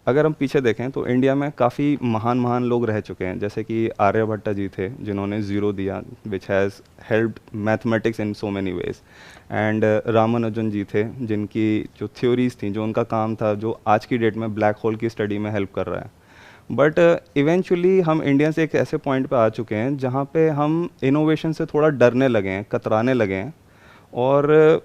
अगर हम पीछे देखें तो इंडिया में काफ़ी महान महान लोग रह चुके हैं, जैसे कि आर्यभट्ट जी थे जिन्होंने ज़ीरो दिया, which has helped mathematics in so many ways. And Ramanujan ji थे जिनकी जो थ्योरीज थी, जो उनका काम था, जो आज की डेट में ब्लैक होल की स्टडी में हेल्प कर रहा है। बट इवेंचुअली हम इंडियंस एक ऐसे पॉइंट पे आ चुके हैं जहाँ पे हम इनोवेशन से थोड़ा डरने लगे हैं, कतराने लगे हैं, और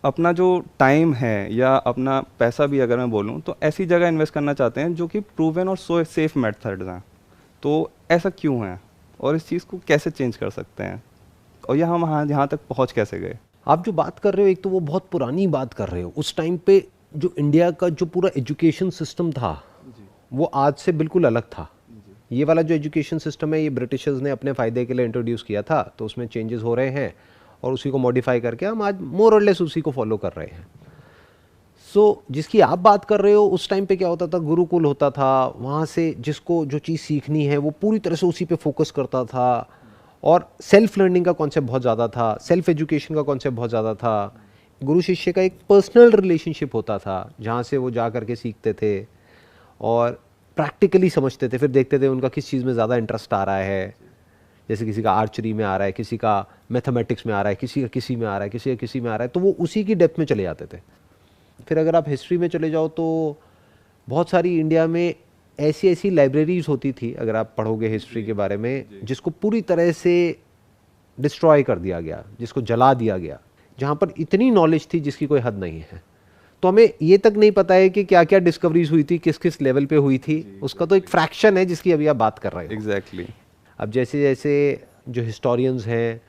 अपना जो टाइम है या अपना पैसा भी अगर मैं बोलूँ तो ऐसी जगह इन्वेस्ट करना चाहते हैं जो कि प्रूवन और सो सेफ मेथड्स हैं। तो ऐसा क्यों है और इस चीज़ को कैसे चेंज कर सकते हैं, और यह हम यहाँ तक पहुँच कैसे गए? आप जो बात कर रहे हो, एक तो वो बहुत पुरानी बात कर रहे हो। उस टाइम पे जो इंडिया का जो पूरा एजुकेशन सिस्टम था वो आज से बिल्कुल अलग था। ये वाला जो एजुकेशन सिस्टम है ये ब्रिटिशर्स ने अपने फ़ायदे के लिए इंट्रोड्यूस किया था, तो उसमें चेंजेस हो रहे हैं और उसी को मॉडिफाई करके हम आज मोर और लेस उसी को फॉलो कर रहे हैं। सो जिसकी आप बात कर रहे हो, उस टाइम पे क्या होता था, गुरुकुल होता था, वहाँ से जिसको जो चीज़ सीखनी है वो पूरी तरह से उसी पे फोकस करता था, और सेल्फ लर्निंग का कॉन्सेप्ट बहुत ज़्यादा था, सेल्फ एजुकेशन का कॉन्सेप्ट बहुत ज़्यादा था। गुरु शिष्य का एक पर्सनल रिलेशनशिप होता था जहाँ से वो जा करके सीखते थे और प्रैक्टिकली समझते थे, फिर देखते थे उनका किस चीज़ में ज़्यादा इंटरेस्ट आ रहा है। जैसे किसी का आर्चरी में आ रहा है, किसी का मैथमेटिक्स में आ रहा है, किसी का किसी में आ रहा है, किसी का किसी में आ रहा है, तो वो उसी की डेप्थ में चले जाते थे। फिर अगर आप हिस्ट्री में चले जाओ तो बहुत सारी इंडिया में ऐसी ऐसी लाइब्रेरीज होती थी, अगर आप पढ़ोगे हिस्ट्री के बारे में, जिसको पूरी तरह से डिस्ट्रॉय कर दिया गया, जिसको जला दिया गया, जहाँ पर इतनी नॉलेज थी जिसकी कोई हद नहीं है। तो हमें ये तक नहीं पता है कि क्या क्या डिस्कवरीज हुई थी, किस किस लेवल पे हुई थी, उसका तो एक फ्रैक्शन है जिसकी अभी आप बात कर रहे हो। एग्जैक्टली। अब जैसे जैसे जो हिस्टोरियंस हैं,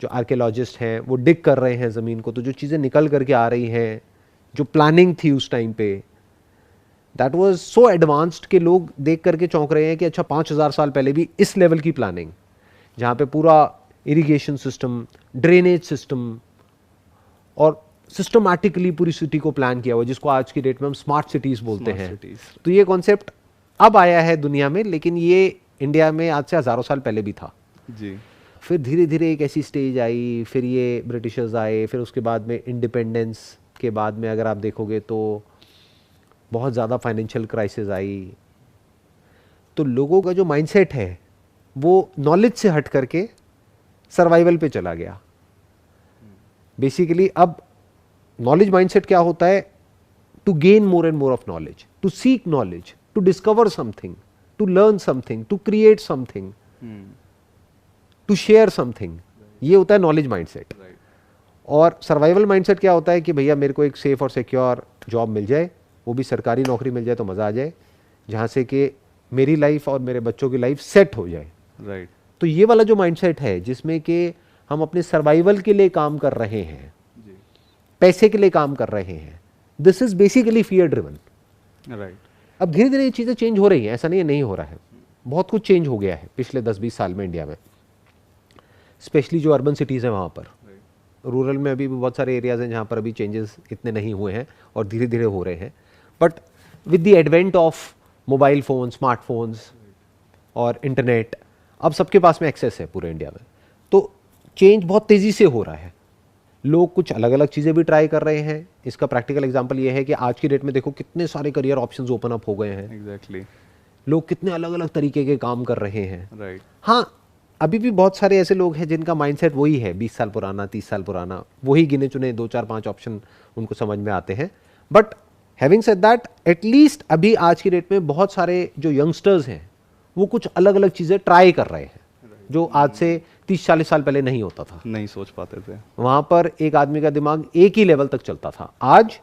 जो आर्कियोलॉजिस्ट हैं, वो डिग कर रहे हैं ज़मीन को, तो जो चीज़ें निकल करके आ रही हैं, जो प्लानिंग थी उस टाइम पे, दैट वाज सो एडवांस्ड कि लोग देख करके चौंक रहे हैं कि अच्छा 5000 साल पहले भी इस लेवल की प्लानिंग, जहाँ पे पूरा इरिगेशन सिस्टम, ड्रेनेज सिस्टम और सिस्टमैटिकली पूरी सिटी को प्लान किया हुआ, जिसको आज की डेट में हम स्मार्ट सिटीज़ बोलते हैं। तो ये कॉन्सेप्ट अब आया है दुनिया में, लेकिन ये इंडिया में आज से हज़ारों साल पहले भी था जी। फिर धीरे धीरे एक ऐसी स्टेज आई, फिर ये ब्रिटिशर्स आए, फिर उसके बाद में इंडिपेंडेंस के बाद में अगर आप देखोगे तो बहुत ज़्यादा फाइनेंशियल क्राइसिस आई। तो लोगों का जो माइंडसेट है वो नॉलेज से हट करके सर्वाइवल पे चला गया। बेसिकली अब नॉलेज माइंडसेट क्या होता है, to gain more and more of knowledge, to seek knowledge, to discover something, to learn something, to create something, to share something. ये होता है नॉलेज माइंडसेट। और सर्वाइवल माइंडसेट क्या होता है कि भैया मेरे को एक सेफ और सिक्योर जॉब मिल जाए, वो भी सरकारी नौकरी मिल जाए तो मज़ा आ जाए, जहाँ से कि मेरी लाइफ और मेरे बच्चों की लाइफ सेट हो जाए। राइट। तो ये वाला जो माइंडसेट है जिसमें कि हम अपने सर्वाइवल के लिए काम कर रहे हैं, पैसे के लिए काम कर रहे हैं, this is basically fear driven. Right. अब धीरे धीरे ये चीज़ें चेंज हो रही हैं, ऐसा नहीं है नहीं हो रहा है, बहुत कुछ चेंज हो गया है पिछले 10-20 साल में इंडिया में, स्पेशली जो अर्बन सिटीज़ हैं वहाँ पर। रूरल में अभी भी बहुत सारे एरियाज़ हैं जहाँ पर अभी चेंजेस इतने नहीं हुए हैं और धीरे धीरे हो रहे हैं। But with the advent of mobile phone, smartphones और इंटरनेट, अब सबके पास में एक्सेस है पूरे इंडिया में, तो चेंज बहुत तेज़ी से हो रहा है। लोग कुछ अलग अलग चीज़ें भी ट्राई कर रहे हैं। इसका प्रैक्टिकल एग्जांपल ये है कि आज की डेट में देखो कितने सारे करियर ऑप्शंस ओपन अप हो गए हैं। एग्जैक्टली। लोग कितने अलग अलग तरीके के काम कर रहे हैं। राइट। हाँ, अभी भी बहुत सारे ऐसे लोग हैं जिनका माइंडसेट वही है, 20 साल पुराना, 30 साल पुराना, वही गिने चुने 2-4-5 ऑप्शन उनको समझ में आते हैं। But having said that, at least अभी आज की डेट में बहुत सारे जो यंगस्टर्स हैं वो कुछ अलग अलग चीज़ें ट्राई कर रहे हैं, जो आज से 30-40 साल पहले नहीं होता था। नहीं सोच पाते थे। वहाँ पर एक आदमी का दिमाग एक ही लेवल तक चलता था। आज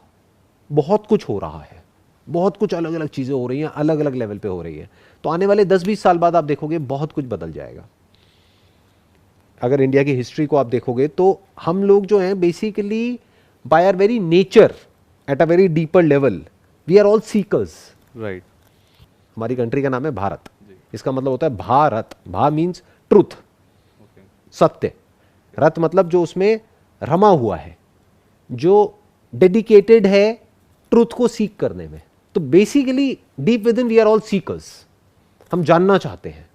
बहुत कुछ हो रहा है, बहुत कुछ अलग अलग चीज़ें हो रही हैं, अलग अलग लेवल पे हो रही है। तो आने वाले 10-20 साल बाद आप देखोगे बहुत कुछ बदल जाएगा। अगर इंडिया की हिस्ट्री को आप देखोगे तो हम लोग जो हैं basically by our very nature, at a very deeper level, we are all seekers. Right. हमारी कंट्री का नाम है भारत। इसका मतलब होता है भारत। भा मीन्स ट्रूथ, सत्य। रत मतलब जो उसमें रमा हुआ है, जो डेडिकेटेड है ट्रूथ को सीक करने में। तो basically deep within we are all seekers. हम जानना चाहते हैं,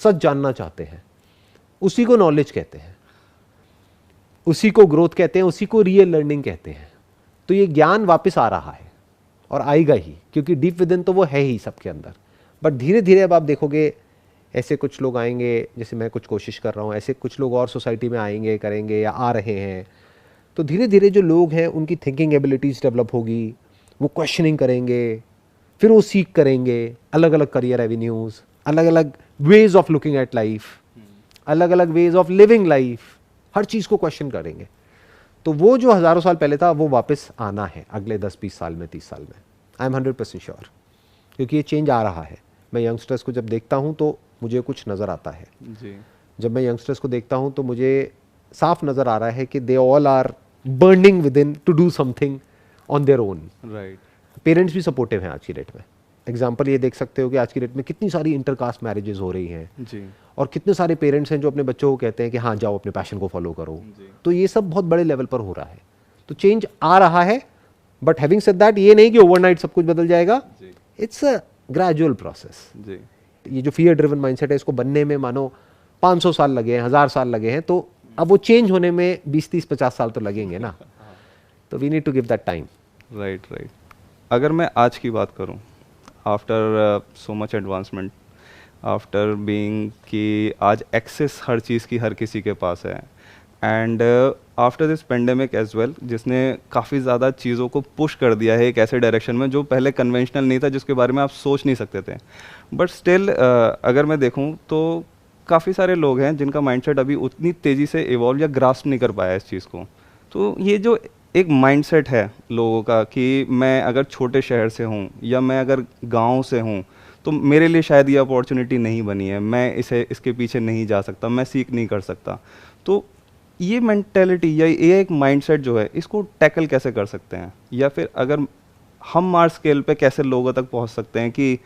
सच जानना चाहते हैं, उसी को नॉलेज कहते हैं, उसी को ग्रोथ कहते हैं, उसी को रियल लर्निंग कहते हैं। तो ये ज्ञान वापस आ रहा है और आएगा ही, क्योंकि डीप विद इन तो वो है ही सबके अंदर। बट धीरे धीरे अब आप देखोगे ऐसे कुछ लोग आएंगे, जैसे मैं कुछ कोशिश कर रहा हूँ, ऐसे कुछ लोग और सोसाइटी में आएंगे, करेंगे या आ रहे हैं। तो धीरे धीरे जो लोग हैं उनकी थिंकिंग एबिलिटीज़ डेवलप होगी, वो क्वेश्चनिंग करेंगे, फिर वो सीख करेंगे अलग अलग करियर एवेन्यूज़, अलग अलग ways of looking at life, अलग अलग वेज ऑफ लिविंग लाइफ, हर चीज़ को क्वेश्चन करेंगे। तो वो जो हज़ारों साल पहले था वो वापस आना है अगले 10-20 साल में, 30 साल में। आई एम 100% श्योर, क्योंकि ये चेंज आ रहा है। मैं यंगस्टर्स को जब देखता हूँ तो मुझे कुछ नज़र आता है जी। जब मैं यंगस्टर्स को देखता हूँ तो मुझे साफ नज़र आ रहा है कि they all are burning within to do something on their own. Right. Parents भी सपोर्टिव हैं आज की डेट में। एग्जाम्पल ये देख सकते हो कि आज की डेट में कितनी सारी इंटरकास्ट मैरिजेस हो रही हैं जी। और कितने सारे पेरेंट्स हैं जो अपने बच्चों को कहते हैं कि हाँ जाओ अपने पैशन को फॉलो करो। जी। तो ये सब बहुत बड़े लेवल पर हो रहा है, तो चेंज आ रहा है। बट हैविंग सेड दैट, ये नहीं कि ओवरनाइट सब कुछ बदल जाएगा। जी। It's a gradual process. जी। ये जो फियर ड्रिवन माइंडसेट है, इसको बनने में मानो 500 साल लगे हैं, 1000 साल लगे हैं, तो अब वो चेंज होने में 20-30-50 साल तो लगेंगे ना। तो we need to give that time. Right. Right. अगर मैं आज की बात करूं, after so much advancement, after being कि आज एक्सेस हर चीज़ की हर किसी के पास है, and after this pandemic as well, जिसने काफ़ी ज़्यादा चीज़ों को पुश कर दिया है एक ऐसे डायरेक्शन में जो पहले कन्वेंशनल नहीं था, जिसके बारे में आप सोच नहीं सकते थे। बट स्टिल अगर मैं देखूं तो काफ़ी सारे लोग हैं जिनका माइंडसेट अभी उतनी तेज़ी से इवॉल्व या ग्रास्प नहीं कर पाया इस चीज़ को। तो ये जो एक माइंडसेट है लोगों का कि मैं अगर छोटे शहर से हूँ या मैं अगर गांव से हूँ तो मेरे लिए शायद ये अपॉर्चुनिटी नहीं बनी है, मैं इसके पीछे नहीं जा सकता, मैं सीख नहीं कर सकता। तो ये मेंटेलिटी या ये एक माइंडसेट जो है, इसको टैकल कैसे कर सकते हैं, या फिर अगर हम मार्स स्केल पे कैसे लोगों तक पहुंच सकते हैं कि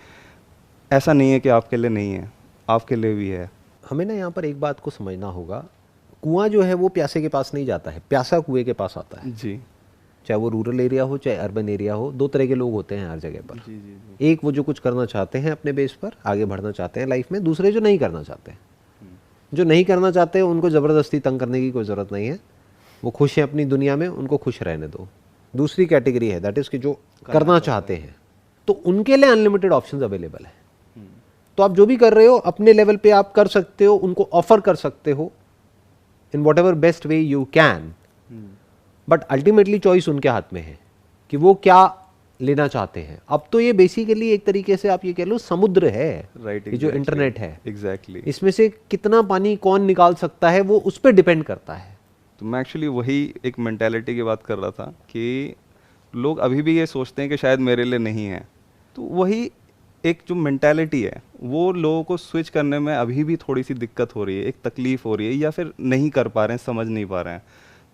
ऐसा नहीं है कि आपके लिए नहीं है, आपके लिए भी है। हमें ना यहाँ पर एक बात को समझना होगा, कुआं जो है वो प्यासे के पास नहीं जाता है, प्यासा कुएं के पास आता है। जी। चाहे वो रूरल एरिया हो चाहे अर्बन एरिया हो, दो तरह के लोग होते हैं हर जगह पर। जी। जी। जी। एक वो जो कुछ करना चाहते हैं अपने बेस पर, आगे बढ़ना चाहते हैं लाइफ में। दूसरे जो नहीं करना चाहते हैं। जो नहीं करना चाहते हैं उनको ज़बरदस्ती तंग करने की कोई ज़रूरत नहीं है, वो खुश हैं अपनी दुनिया में, उनको खुश रहने दो। दूसरी कैटेगरी है दैट इज़ कि जो करना चाहते हैं, तो उनके लिए अनलिमिटेड ऑप्शंस अवेलेबल है। तो आप जो भी कर रहे हो अपने लेवल पे आप कर सकते हो, उनको ऑफर कर सकते हो in what ever best way you can. But ultimately choice उनके हाथ में है कि वो क्या लेना चाहते हैं। अब तो ये बेसिकली एक तरीके से आप ये कह लो समुद्र है। राइट। ये जो इंटरनेट है, एग्जैक्टली, इसमें से कितना पानी कौन निकाल सकता है वो उस पर डिपेंड करता है। तो मैं एक्चुअली वही एक मेंटालिटी की बात कर रहा था कि लोग अभी भी ये सोचते हैं कि शायद मेरे लिए नहीं है। तो वही एक जो मेंटालिटी है वो लोगों को स्विच करने में अभी भी थोड़ी सी दिक्कत हो रही है, एक तकलीफ हो रही है, या फिर नहीं कर पा रहे हैं, समझ नहीं पा रहे हैं।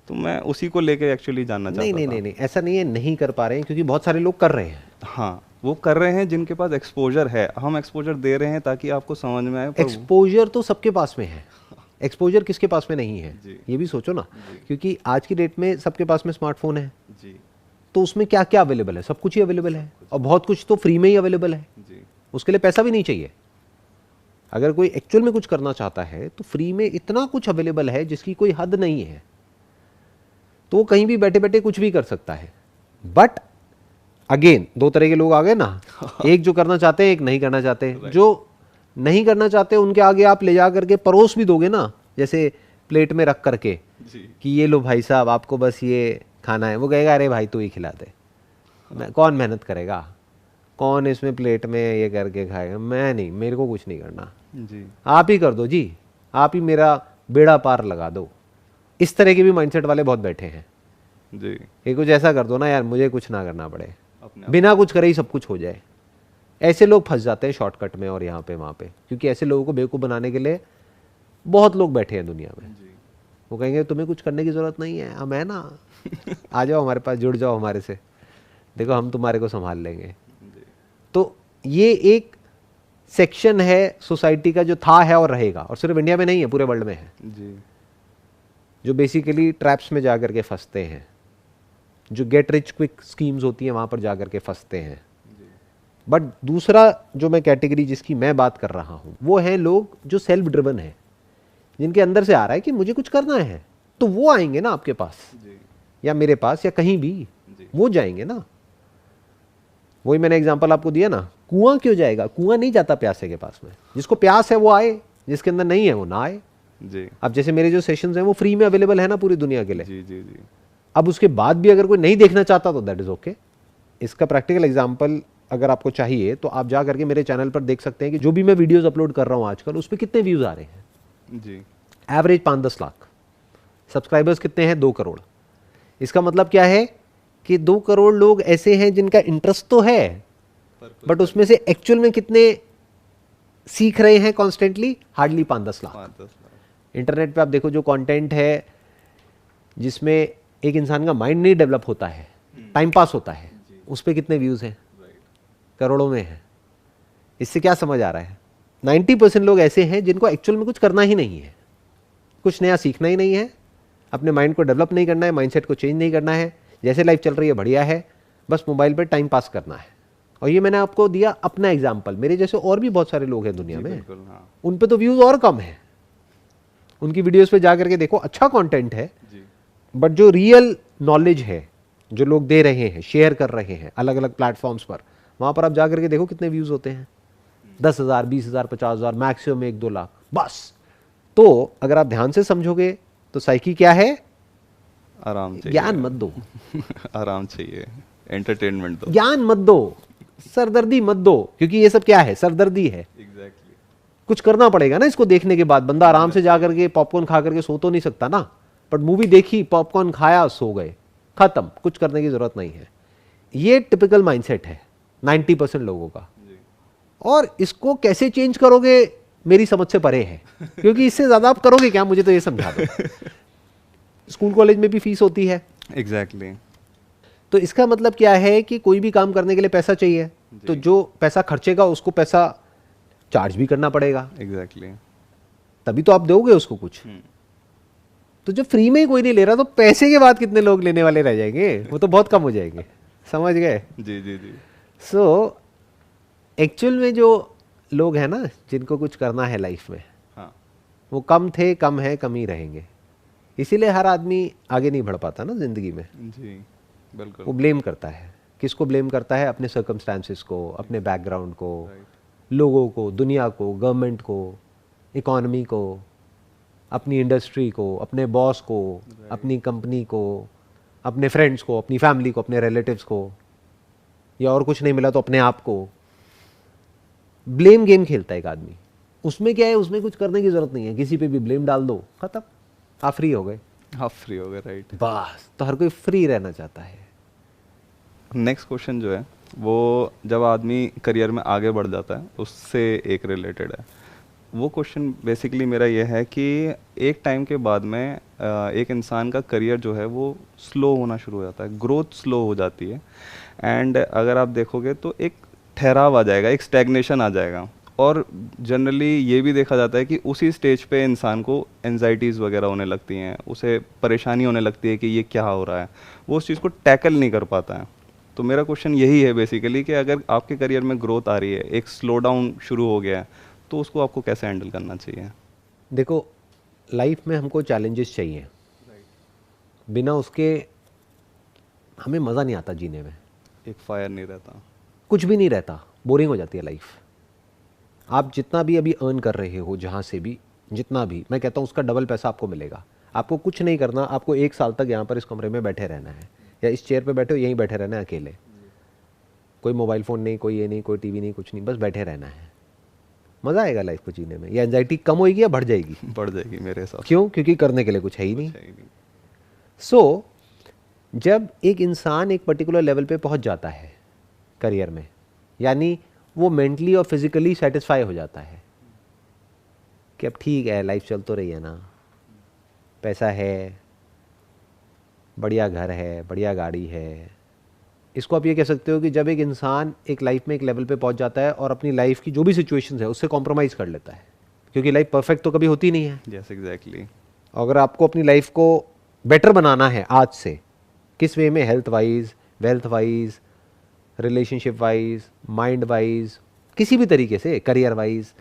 तो मैं उसी को लेके एक्चुअली जानना चाहता था। नहीं, ऐसा नहीं है नहीं कर पा रहे हैं, क्योंकि बहुत सारे लोग कर रहे हैं। हाँ, वो कर रहे हैं जिनके पास एक्सपोजर है। हम एक्सपोजर दे रहे हैं ताकि आपको समझ में आए। एक्सपोजर तो सबके पास में है, एक्सपोजर किसके पास में नहीं है जी। ये भी सोचो ना। क्योंकि आज की डेट में सबके पास में स्मार्टफोन है, जी। तो उसमें क्या क्या अवेलेबल है? सब कुछ ही अवेलेबल है, और बहुत कुछ तो फ्री में ही अवेलेबल है। जी। उसके लिए पैसा भी नहीं चाहिए। अगर कोई एक्चुअल में कुछ करना चाहता है तो फ्री में इतना कुछ अवेलेबल है जिसकी कोई हद नहीं है। तो वो कहीं भी बैठे बैठे कुछ भी कर सकता है। बट अगेन दो तरह के लोग आ गए ना, एक जो करना चाहते हैं, एक नहीं करना चाहते। जो नहीं करना चाहते उनके आगे आप ले जा करके परोस भी दोगे ना, जैसे प्लेट में रख करके कि ये लो भाई साहब आपको बस ये खाना है, वो कहेगा अरे भाई तू ही खिला दे। कौन मेहनत करेगा, कौन इसमें प्लेट में ये करके खाएगा? मैं नहीं, मेरे को कुछ नहीं करना जी। आप ही कर दो जी, आप ही मेरा बेड़ा पार लगा दो। इस तरह के भी माइंडसेट वाले बहुत बैठे हैं जी। ये कुछ ऐसा कर दो ना यार, मुझे कुछ ना करना पड़े, अपने बिना कुछ करे ही सब कुछ हो जाए। ऐसे लोग फंस जाते हैं शॉर्टकट में और यहाँ पे वहाँ पे, क्योंकि ऐसे लोगों को बेवकूफ़ बनाने के लिए बहुत लोग बैठे हैं दुनिया में। जी। वो कहेंगे तुम्हें कुछ करने की ज़रूरत नहीं है, हम है ना, आ जाओ हमारे पास, जुड़ जाओ हमारे से, देखो हम तुम्हारे को संभाल लेंगे। तो ये एक सेक्शन है सोसाइटी का जो था, है और रहेगा, और सिर्फ इंडिया में नहीं है, पूरे वर्ल्ड में है, जी। जो बेसिकली ट्रैप्स में जा करके फंसते हैं, जो गेट रिच क्विक स्कीम्स होती हैं वहाँ पर जा करके फंसते हैं। बट दूसरा जो मैं कैटेगरी जिसकी मैं बात कर रहा हूँ वो है लोग जो सेल्फ ड्रिवन है, जिनके अंदर से आ रहा है कि मुझे कुछ करना है, तो वो आएंगे ना आपके पास जी। या मेरे पास या कहीं भी, जी। वो जाएंगे ना। वही मैंने एग्जांपल आपको दिया ना, कुआं क्यों जाएगा? कुआं नहीं जाता प्यासे के पास में, जिसको प्यास है वो आए, जिसके अंदर नहीं है वो ना आए। जी अब जैसे मेरे जो सेशंस हैं वो फ्री में अवेलेबल है ना पूरी दुनिया के लिए। जी जी जी अब उसके बाद भी अगर कोई नहीं देखना चाहता तो दैट इज ओके। इसका प्रैक्टिकल एग्जांपल अगर आपको चाहिए तो आप जा करके मेरे चैनल पर देख सकते हैं कि जो भी मैं वीडियोस अपलोड कर रहा हूं आजकल उस पर कितने व्यूज आ रहे हैं। जी एवरेज 5-10 लाख। सब्सक्राइबर्स कितने हैं? 2 करोड़। इसका मतलब क्या है कि 2 करोड़ लोग ऐसे हैं जिनका इंटरेस्ट तो है, बट उसमें से एक्चुअल में कितने सीख रहे हैं constantly? Hardly 5-10 lakh. 5-10 lakh. Internet पे आप देखो जो कंटेंट है जिसमें एक इंसान का माइंड नहीं डेवलप होता है, टाइम पास होता है, उस पर कितने व्यूज हैं? करोड़ों में है। इससे क्या समझ आ रहा है? 90% लोग ऐसे हैं जिनको एक्चुअल में कुछ करना ही नहीं है, कुछ नया सीखना ही नहीं है, अपने माइंड को डेवलप नहीं करना है, माइंडसेट को चेंज नहीं करना है, जैसे लाइफ चल रही है बढ़िया है, बस मोबाइल पर टाइम पास करना है। और ये मैंने आपको दिया अपना एग्जाम्पल, मेरे जैसे और भी बहुत सारे लोग हैं दुनिया में, बिल्कुल, हाँ उन पे तो व्यूज और कम है। उनकी वीडियोस पे जा करके देखो, अच्छा कंटेंट है, जी बट जो रियल नॉलेज है जो लोग दे रहे हैं, शेयर कर रहे हैं अलग अलग प्लेटफॉर्म्स पर, वहां पर आप जा करके देखो कितने व्यूज होते हैं। 10,000, 20,000, 50,000, मैक्सिमम 1-2 लाख बस। तो अगर आप ध्यान से समझोगे तो साइकी क्या है? आराम चाहिए। ज्ञान मत दो, आराम चाहिए, एंटरटेनमेंट दो। ज्ञान मत दो, सरदर्दी मत दो, क्योंकि ये सब क्या है? सरदर्दी है। एग्जैक्टली। कुछ करना पड़ेगा ना इसको देखने के बाद। बंदा आराम से जा करके पॉपकॉर्न खा करके सो तो नहीं सकता ना, बट मूवी देखी, पॉपकॉर्न खाया, सो गए, खत्म, कुछ करने की जरूरत नहीं है। ये टिपिकल माइंडसेट है 90% लोगों का। और इसको कैसे चेंज करोगे मेरी समझ से परे है, क्योंकि इससे ज्यादा आप करोगे क्या, मुझे तो ये समझा दो। स्कूल कॉलेज में भी फीस होती है, एग्जैक्टली। तो इसका मतलब क्या है कि कोई भी काम करने के लिए पैसा चाहिए, तो जो पैसा खर्चेगा उसको पैसा चार्ज भी करना पड़ेगा, एग्जैक्टली। तभी तो आप दोगे उसको कुछ। तो जब फ्री में ही कोई नहीं ले रहा तो पैसे के बाद कितने लोग लेने वाले रह जाएंगे? वो तो बहुत कम हो जाएंगे, समझ गए? जी जी जी। सो एक्चुअल में जो लोग हैं ना जिनको कुछ करना है लाइफ में, हाँ वो कम थे, कम है, कम ही रहेंगे। इसीलिए हर आदमी आगे नहीं बढ़ पाता ना जिंदगी में। जी बिल्कुल। वो ब्लेम करता है, किसको ब्लेम करता है? अपने सर्कमस्टांसेस को, अपने बैकग्राउंड को, लोगों को, दुनिया को, गवर्नमेंट को, इकोनॉमी को, अपनी इंडस्ट्री को, अपने बॉस को, अपनी कंपनी को, अपने फ्रेंड्स को, अपनी फैमिली को, अपने रिलेटिव्स को, या और कुछ नहीं मिला तो अपने आप को। ब्लेम गेम खेलता है एक आदमी। उसमें क्या है? उसमें कुछ करने की जरूरत नहीं है, किसी पे भी ब्लेम डाल दो, खत्म, आप फ्री हो गए। आप फ्री हो गए, राइट। बस, तो हर कोई फ्री रहना चाहता है। नेक्स्ट क्वेश्चन जो है वो जब आदमी करियर में आगे बढ़ जाता है उससे एक रिलेटेड है। वो क्वेश्चन बेसिकली मेरा ये है कि एक टाइम के बाद में एक इंसान का करियर जो है वो स्लो होना शुरू हो जाता है, ग्रोथ स्लो हो जाती है, एंड अगर आप देखोगे तो एक ठहराव आ जाएगा, एक स्टैग्नेशन आ जाएगा। और जनरली ये भी देखा जाता है कि उसी स्टेज पे इंसान को एंजाइटीज़ वगैरह होने लगती हैं, उसे परेशानी होने लगती है कि ये क्या हो रहा है, वो उस चीज़ को टैकल नहीं कर पाता है। तो मेरा क्वेश्चन यही है बेसिकली कि अगर आपके करियर में ग्रोथ आ रही है, एक स्लो डाउन शुरू हो गया है, तो उसको आपको कैसे हैंडल करना चाहिए? देखो, लाइफ में हमको चैलेंजेस चाहिए, बिना उसके हमें मज़ा नहीं आता जीने में। एक फायर नहीं रहता, कुछ भी नहीं रहता, बोरिंग हो जाती है लाइफ। आप जितना भी अभी अर्न कर रहे हो, जहाँ से भी जितना भी, मैं कहता हूँ उसका डबल पैसा आपको मिलेगा। आपको कुछ नहीं करना, आपको 1 साल तक यहाँ पर इस कमरे में बैठे रहना है, या इस चेयर पे बैठे हो यहीं बैठे रहना है अकेले, कोई मोबाइल फ़ोन नहीं, कोई ये नहीं, कोई टीवी नहीं, कुछ नहीं, बस बैठे रहना है। मज़ा आएगा लाइफ को जीने में। या एंजाइटी कम होएगी या बढ़ जाएगी? बढ़ जाएगी मेरे हिसाब से। क्यों? क्योंकि करने के लिए कुछ है ही नहीं। है ही नहीं। सो जब एक इंसान एक पर्टिकुलर लेवल पे पहुंच जाता है करियर में, यानी वो मेंटली और फिजिकली सेटिस्फाई हो जाता है कि अब ठीक है, लाइफ चल तो रही है ना, पैसा है, बढ़िया घर है, बढ़िया गाड़ी है। इसको आप ये कह सकते हो कि जब एक इंसान एक लाइफ में एक लेवल पे पहुंच जाता है और अपनी लाइफ की जो भी सिचुएशंस है उससे कॉम्प्रोमाइज़ कर लेता है, क्योंकि लाइफ परफेक्ट तो कभी होती नहीं है। Yes exactly. अगर आपको अपनी लाइफ को बेटर बनाना है आज से, किस वे में? Health wise, wealth wise, relationship wise, mind wise, किसी भी तरीके से, करियर वाइज,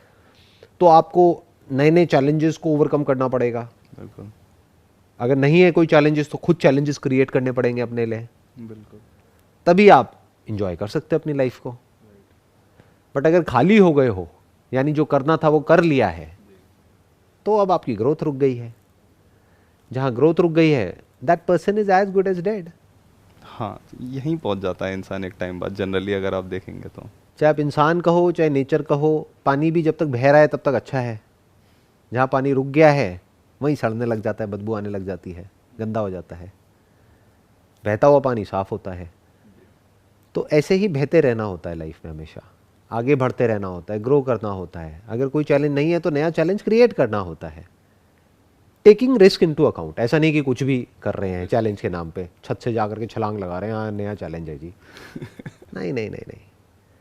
तो आपको नए नए चैलेंजेस को ओवरकम करना पड़ेगा। बिल्कुल। अगर नहीं है कोई चैलेंजेस तो खुद चैलेंजेस क्रिएट करने पड़ेंगे अपने लिए, बिल्कुल। तभी आप इंजॉय कर सकते हैं अपनी लाइफ को। बट अगर खाली हो गए हो, यानी जो करना था वो कर लिया है, तो अब आपकी ग्रोथ रुक गई है। जहां ग्रोथ रुक गई है, that person is as good as dead. हाँ, यहीं पहुंच जाता है इंसान एक टाइम बाद, जनरली अगर आप देखेंगे तो। चाहे आप इंसान कहो चाहे नेचर कहो, पानी भी जब तक बह रहा है तब तक अच्छा है। जहाँ पानी रुक गया है वहीं सड़ने लग जाता है, बदबू आने लग जाती है, गंदा हो जाता है। बहता हुआ पानी साफ होता है। तो ऐसे ही बहते रहना होता है लाइफ में, हमेशा आगे बढ़ते रहना होता है, ग्रो करना होता है। अगर कोई चैलेंज नहीं है तो नया चैलेंज क्रिएट करना होता है, टेकिंग रिस्क इनटू अकाउंट। ऐसा नहीं कि कुछ भी कर रहे हैं चैलेंज के नाम पे, छत से जाकर के छलांग लगा रहे हैं, हाँ नया चैलेंज है जी। नहीं नहीं नहीं नहीं,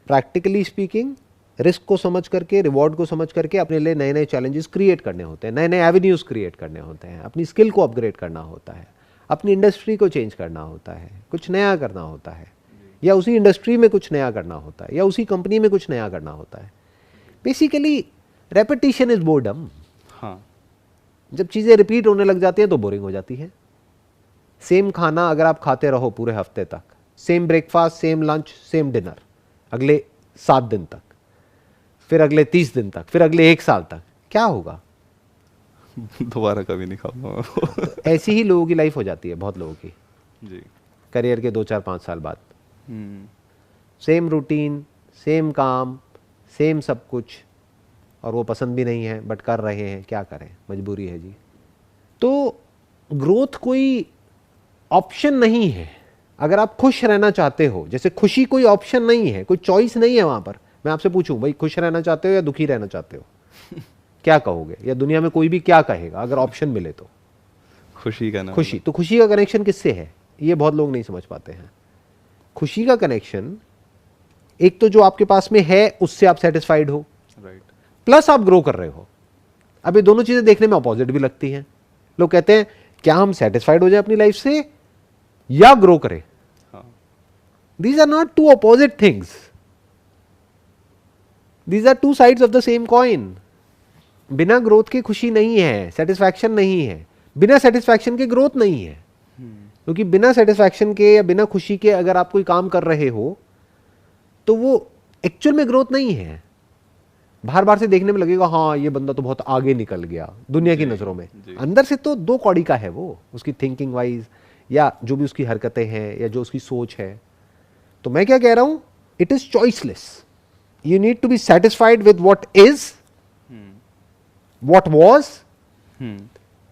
प्रैक्टिकली स्पीकिंग रिस्क को समझ करके, रिवॉर्ड को समझ करके अपने लिए नए नए चैलेंजेस क्रिएट करने होते हैं, नए नए एवेन्यूज क्रिएट करने होते हैं, अपनी स्किल को अपग्रेड करना होता है, अपनी इंडस्ट्री को चेंज करना होता है, कुछ नया करना होता है, या उसी इंडस्ट्री में कुछ नया करना होता है, या उसी कंपनी में कुछ नया करना होता है। Basically repetition is boredom. हाँ, जब चीज़ें रिपीट होने लग जाती हैं तो बोरिंग हो जाती है। सेम खाना अगर आप खाते रहो पूरे हफ्ते तक, same breakfast, same lunch, same dinner, अगले 7 दिन तक, फिर अगले 30 दिन तक, फिर अगले 1 साल तक, क्या होगा? दोबारा कभी नहीं खाऊंगा। तो ऐसी ही लोगों की लाइफ हो जाती है, बहुत लोगों की, जी। करियर के 2-4-5 साल बाद। हम्म, सेम रूटीन, सेम काम, सेम सब कुछ, और वो पसंद भी नहीं है बट कर रहे हैं, क्या करें, मजबूरी है जी। तो ग्रोथ कोई ऑप्शन नहीं है। अगर आप खुश रहना चाहते हो, जैसे खुशी कोई ऑप्शन नहीं है, कोई चॉइस नहीं है वहां पर। मैं आपसे पूछूं भाई, खुश रहना चाहते हो या दुखी रहना चाहते हो? क्या कहोगे? या दुनिया में कोई भी क्या कहेगा अगर ऑप्शन मिले तो? खुशी का नाम। खुशी। तो खुशी का कनेक्शन किससे है, ये बहुत लोग नहीं समझ पाते हैं। खुशी का कनेक्शन एक तो जो आपके पास में है उससे आप सेटिस्फाइड हो, राइट, प्लस आप ग्रो कर रहे हो। अब ये दोनों चीजें देखने में अपोजिट भी लगती हैं। लोग कहते हैं क्या हम सेटिस्फाइड हो जाए अपनी लाइफ से या ग्रो करें? हाँ, these are not two opposite things, these are two sides of the same coin. बिना ग्रोथ के खुशी नहीं है, सेटिस्फैक्शन नहीं है। बिना सेटिस्फैक्शन के ग्रोथ नहीं है। क्योंकि बिना सेटिस्फैक्शन के या बिना खुशी के अगर आप कोई काम कर रहे हो तो वो एक्चुअल में ग्रोथ नहीं है। बाहर बाहर से देखने में लगेगा हाँ ये बंदा तो बहुत आगे निकल गया दुनिया की नजरों में, अंदर से तो 2 कौड़ी का है वो, उसकी थिंकिंग वाइज या जो भी उसकी हरकतें हैं या जो उसकी सोच है। तो मैं क्या कह रहा हूं, it is choiceless. You need to be satisfied with what is, what was,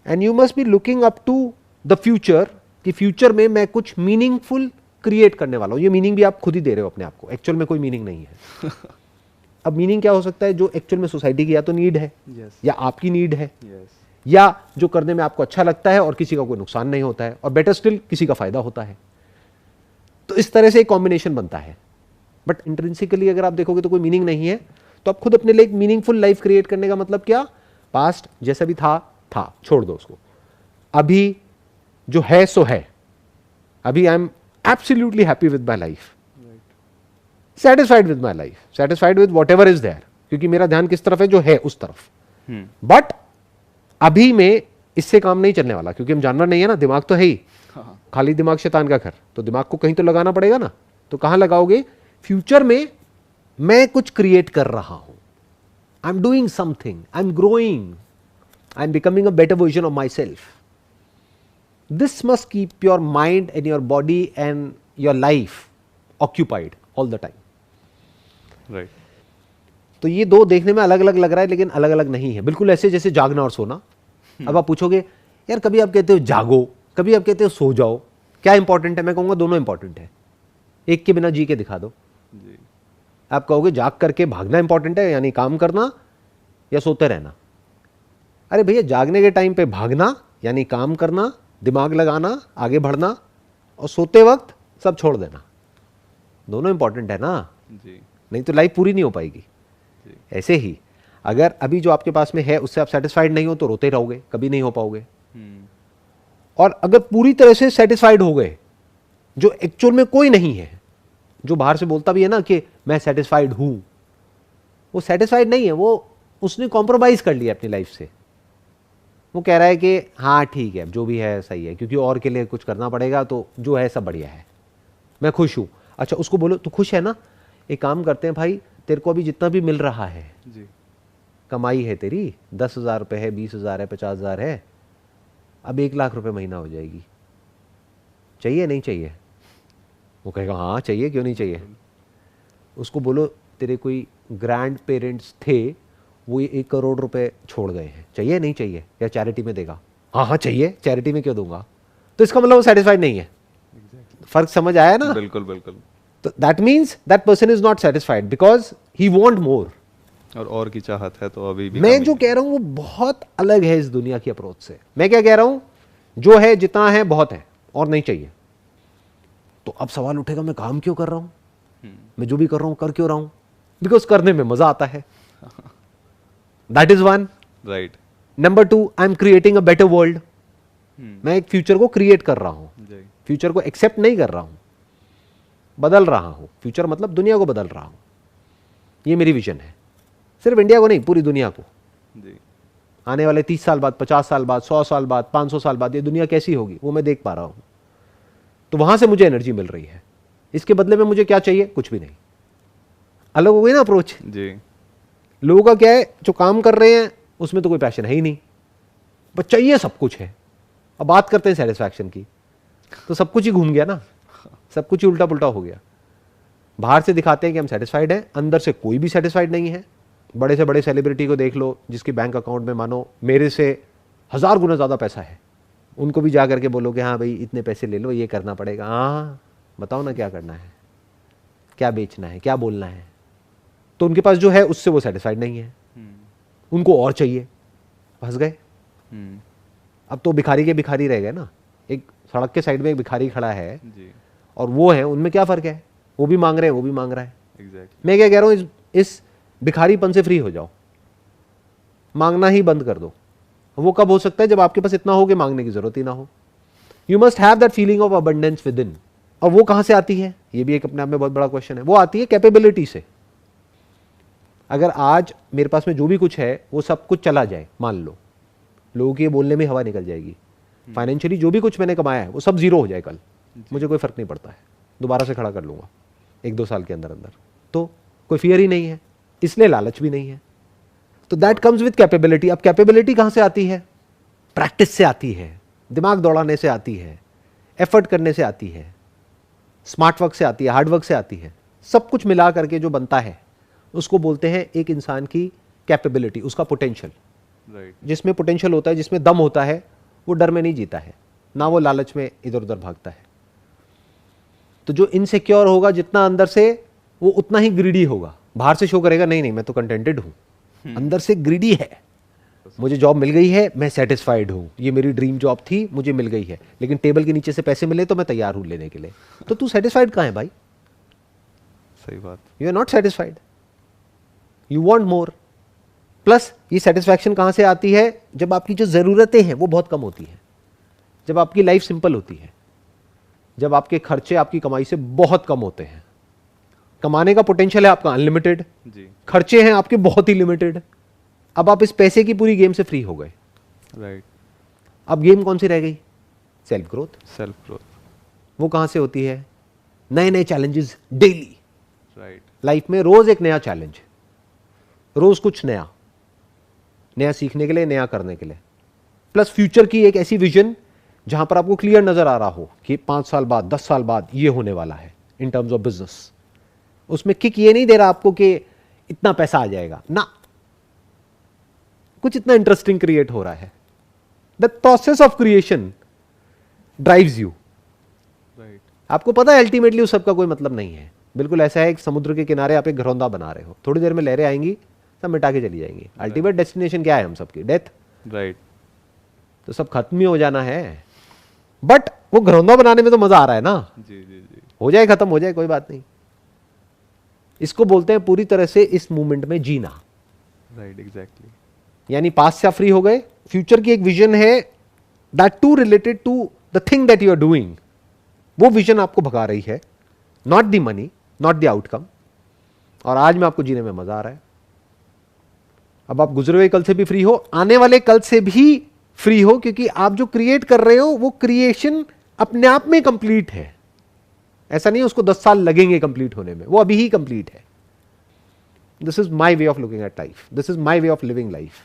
and you must be looking up to the future, कि फ्यूचर में मैं कुछ मीनिंगफुल क्रिएट करने वाला हूं। ये मीनिंग भी आप खुद ही दे रहे हो अपने आप को, एक्चुअल में कोई मीनिंग नहीं है। अब मीनिंग क्या हो सकता है? जो एक्चुअल में सोसाइटी की या तो नीड है, या आपकी नीड है, या जो करने में आपको अच्छा लगता है और किसी का कोई नुकसान नहीं होता है, और बेटर स्टिल किसी का फायदा होता है। तो इस तरह से एक कॉम्बिनेशन बनता है। बट इंट्रिंसिकली अगर आप देखोगे तो कोई मीनिंग नहीं है। तो आप खुद अपने लिए एक मीनिंगफुल लाइफ क्रिएट करने का मतलब क्या? पास्ट जैसा भी था छोड़ दो उसको। अभी जो है सो है। अभी I am absolutely happy with my life, satisfied with my life, satisfied with whatever is there, क्योंकि मेरा ध्यान किस तरफ है? जो है उस तरफ। बट अभी में इससे काम नहीं चलने वाला, क्योंकि हम जानवर नहीं है ना, दिमाग तो है ही। खाली दिमाग शैतान का घर, तो दिमाग को कहीं तो लगाना पड़ेगा ना। तो कहां लगाओगे? फ्यूचर में मैं कुछ क्रिएट कर रहा हूं, I am doing something, I am growing, I am becoming a better version of my self. This must keep your mind and your body and your life occupied all the time. Right. तो ये 2 देखने में अलग अलग लग रहा है, लेकिन अलग अलग नहीं है। बिल्कुल ऐसे जैसे जागना और सोना। अब आप पूछोगे यार कभी आप कहते हो जागो, कभी आप कहते हो सो जाओ, क्या इंपॉर्टेंट है? मैं कहूंगा दोनों इंपॉर्टेंट है। एक के बिना जी के दिखा दो। जी। आप कहोगे जाग करके भागना इंपॉर्टेंट है, यानी काम करना, या सोते रहना? अरे भैया, जागने के टाइम पे भागना यानी काम करना, दिमाग लगाना, आगे बढ़ना, और सोते वक्त सब छोड़ देना। दोनों इंपॉर्टेंट है ना जी। नहीं तो लाइफ पूरी नहीं हो पाएगी। ऐसे ही अगर अभी जो आपके पास में है उससे आप सेटिस्फाइड नहीं हो तो रोते रहोगे, कभी नहीं हो पाओगे। और अगर पूरी तरह से सेटिस्फाइड हो गए, जो एक्चुअल में कोई नहीं है, जो बाहर से बोलता भी है ना कि मैं सेटिस्फाइड हूं, वो सेटिस्फाइड नहीं है, वो उसने कॉम्प्रोमाइज कर लिया अपनी लाइफ से। वो कह रहा है कि हाँ ठीक है, जो भी है सही है, क्योंकि और के लिए कुछ करना पड़ेगा, तो जो है सब बढ़िया है, मैं खुश हूं। अच्छा उसको बोलो तू खुश है ना, एक काम करते हैं भाई, तेरे को अभी जितना भी मिल रहा है जी कमाई है तेरी, 10,000 रुपये है, 20,000 है, 50,000 है, अब 1 लाख रुपए महीना हो जाएगी, चाहिए नहीं चाहिए? वो कहेगा हाँ चाहिए, क्यों नहीं चाहिए? उसको बोलो तेरे कोई ग्रैंड पेरेंट्स थे, वो 1 करोड़ रुपए छोड़ गए हैं, चाहिए नहीं चाहिए? या चैरिटी में देगा? हाँ हाँ चाहिए, चैरिटी में क्यों दूंगा? तो इसका मतलब वो सेटिस्फाइड नहीं है। फर्क समझ आया ना? बिल्कुल बिल्कुल। तो that means that person is not satisfied because he want more. और की चाहत है तो अभी भी मैं कमी जो है। कह रहा हूं वो बहुत अलग है इस दुनिया की अप्रोच से। मैं क्या कह रहा हूं, जो है जितना है बहुत है और नहीं चाहिए। तो अब सवाल उठेगा मैं काम क्यों कर रहा हूं, मैं जो भी कर रहा हूं कर क्यों रहा हूं? बिकॉज करने में मजा आता है। That is one. Right. Number two, I am creating a better world. मैं एक फ्यूचर को क्रिएट कर रहा हूं, जी फ्यूचर को एक्सेप्ट नहीं कर रहा हूं, बदल रहा हूं। फ्यूचर मतलब दुनिया को बदल रहा हूं। ये मेरी विजन है, सिर्फ इंडिया को नहीं, पूरी दुनिया को। जी आने वाले 30 साल बाद, 50 साल बाद, 100 साल बाद, 500 साल बाद ये दुनिया कैसी होगी वो मैं देख पा रहा हूं। तो वहां से मुझे एनर्जी मिल रही है। इसके बदले में मुझे क्या चाहिए? कुछ भी नहीं। अलग हो गई ना अप्रोच। जी लोगों का क्या है, जो काम कर रहे हैं उसमें तो कोई पैशन है ही नहीं, बस चाहिए सब कुछ है। अब बात करते हैं सेटिस्फैक्शन की, तो सब कुछ ही घूम गया ना, सब कुछ ही उल्टा पुल्टा हो गया। बाहर से दिखाते हैं कि हम सेटिस्फाइड हैं, अंदर से कोई भी सेटिस्फाइड नहीं है। बड़े से बड़े सेलिब्रिटी को देख लो जिसके बैंक अकाउंट में मानो मेरे से 1000 गुना ज़्यादा पैसा है, उनको भी जा करके बोलो कि हाँ भाई इतने पैसे ले लो, ये करना पड़ेगा। हाँ बताओ ना क्या करना है, क्या बेचना है, क्या बोलना है। तो उनके पास जो है उससे वो सेटिस्फाइड नहीं है, उनको और चाहिए, फंस गए। अब तो भिखारी के भिखारी रह गए ना। एक सड़क के साइड में एक भिखारी खड़ा है जी और वो है, उनमें क्या फ़र्क है? वो भी मांग रहे हैं, वो भी मांग रहा है। एग्जैक्टली। मैं क्या कह रहा हूँ, इस भिखारीपन से फ्री हो जाओ, मांगना ही बंद कर दो। वो कब हो सकता है? जब आपके पास इतना हो कि मांगने की जरूरत ही ना हो। You must have that feeling of abundance with in. और वो कहां से आती है? ये भी एक अपने आप में बहुत बड़ा क्वेश्चन है। वो आती है कैपेबिलिटी से। अगर आज मेरे पास में जो भी कुछ है वो सब कुछ चला जाए, मान लो, लोगों के बोलने में हवा निकल जाएगी, फाइनेंशियली जो भी कुछ मैंने कमाया है वो सब जीरो हो जाए कल, मुझे कोई फर्क नहीं पड़ता है, दोबारा से खड़ा कर लूंगा 1-2 साल के अंदर अंदर। तो कोई फियर ही नहीं है, इसलिए लालच भी नहीं है। तो दैट कम्स विद कैपेबिलिटी। अब कैपेबिलिटी कहां से आती है? प्रैक्टिस से आती है, दिमाग दौड़ाने से आती है, एफर्ट करने से आती है, स्मार्ट वर्क से आती है, हार्ड वर्क से आती है। सब कुछ मिला करके जो बनता है उसको बोलते हैं एक इंसान की कैपेबिलिटी, उसका पोटेंशियल। राइट। जिसमें पोटेंशियल होता है, जिसमें दम होता है, वो डर में नहीं जीता है, ना वो लालच में इधर उधर भागता है। तो जो इनसिक्योर होगा जितना अंदर से, वो उतना ही ग्रीडी होगा। बाहर से शो करेगा नहीं नहीं मैं तो कंटेंटेड हूं, अंदर से ग्रीडी है। मुझे जॉब मिल गई है, मैं सेटिस्फाइड हूं, ये मेरी ड्रीम जॉब थी, मुझे मिल गई है, लेकिन टेबल के नीचे से पैसे मिले तो मैं तैयार हूं लेने के लिए। तो तू सेटिस्फाइड कहां है भाई? सही बात। You are not satisfied, you want more. Plus ये सेटिस्फैक्शन कहां से आती है? जब आपकी जो जरूरतें हैं वो बहुत कम होती हैं, जब आपकी लाइफ सिंपल होती है, जब आपके खर्चे आपकी कमाई से बहुत कम होते हैं। कमाने का पोटेंशियल है आपका अनलिमिटेड, जी खर्चे हैं आपके बहुत ही लिमिटेड। अब आप इस पैसे की पूरी गेम से फ्री हो गए। राइट। अब गेम कौन सी रह गई? Self growth. Self growth. वो कहां से होती है? नए नए चैलेंजेस डेली। राइट। लाइफ में रोज एक नया चैलेंज, रोज कुछ नया, नया सीखने के लिए, नया करने के लिए। प्लस फ्यूचर की एक ऐसी विजन जहां पर आपको क्लियर नजर आ रहा हो कि 5 साल बाद, 10 साल बाद ये होने वाला है इन टर्म्स ऑफ बिजनेस। उसमें किक ये नहीं दे रहा आपको कि इतना पैसा आ जाएगा ना, कुछ इतना इंटरेस्टिंग क्रिएट हो रहा है। The process of creation drives you. Right. आपको पता है अल्टीमेटली उस सबका कोई मतलब नहीं है। बिल्कुल ऐसा है कि समुद्र के किनारे आप एक घरौंदा बना रहे हो, थोड़ी देर में लहरें आएंगी, सब मिटा के चली जाएंगी। अल्टीमेट डेस्टिनेशन क्या है हम सबकी? डेथ। राइट। तो सब खत्म ही हो जाना है, बट वो घरौंदा बनाने में तो मजा आ रहा है ना। जी जी जी। हो जाए, खत्म हो जाए, कोई बात नहीं। इसको बोलते हैं पूरी तरह से इस मूवमेंट में जीना। राइट। एग्जैक्टली। यानी पास्ट से आप फ्री हो गए, फ्यूचर की एक विजन है that too related to the thing that you are doing. वो विजन आपको भगा रही है, not the money, not the outcome. और आज में आपको जीने में मजा आ रहा है। अब आप गुजरे हुए कल से भी फ्री हो, आने वाले कल से भी फ्री हो, क्योंकि आप जो क्रिएट कर रहे हो वो क्रिएशन अपने आप में कंप्लीट है। ऐसा नहीं है उसको 10 साल लगेंगे कंप्लीट होने में, वो अभी ही कंप्लीट है। This is my way of looking at life, this is my way of living life.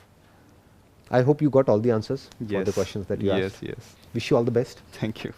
I hope you got all the answers for the questions that you asked. Yes. Wish you all the best. Thank you.